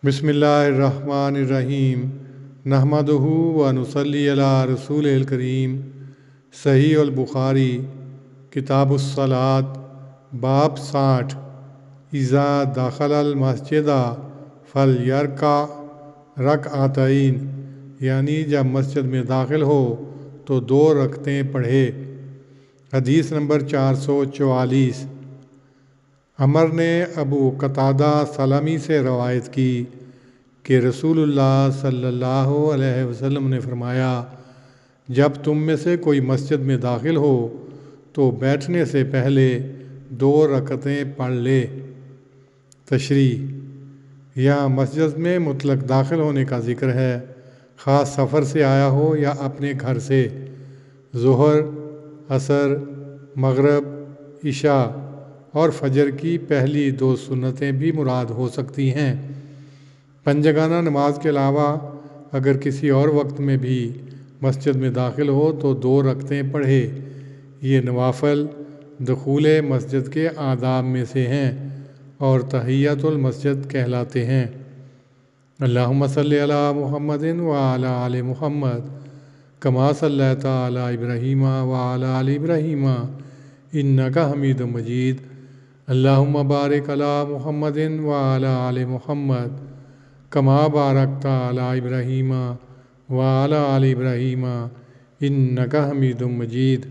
بسم اللہ الرحمن الرحیم نحمدہ و نصلی علی رسول الکریم۔ صحیح البخاری کتاب الصلاۃ باب 60 اذا دخل المسجد فلیرکع رکعتین، یعنی جب مسجد میں داخل ہو تو 2 رکعتیں پڑھے۔ حدیث نمبر 444۔ عمر نے ابو قتادہ سلمی سے روایت کی کہ رسول اللہ صلی اللہ علیہ وسلم نے فرمایا، جب تم میں سے کوئی مسجد میں داخل ہو تو بیٹھنے سے پہلے 2 رکعتیں پڑھ لے۔ تشریح: یہاں مسجد میں مطلق داخل ہونے کا ذکر ہے، خاص سفر سے آیا ہو یا اپنے گھر سے۔ ظہر، عصر، مغرب، عشاء اور فجر کی پہلی 2 سنتیں بھی مراد ہو سکتی ہیں۔ پنجگانہ نماز کے علاوہ اگر کسی اور وقت میں بھی مسجد میں داخل ہو تو 2 رکعتیں پڑھے۔ یہ نوافل دخول مسجد کے آداب میں سے ہیں اور تحیۃ المسجد کہلاتے ہیں۔ اللہم صلی علی محمد وعلی آل محمد کما صلیت علی ابراہیم وعلی آل ابراہیم انک حمید مجید۔ اللہم بارک علی محمد وعلی آل محمد کما بارکت علی ابراہیم وعلی آل ابراہیم انک حمید مجید۔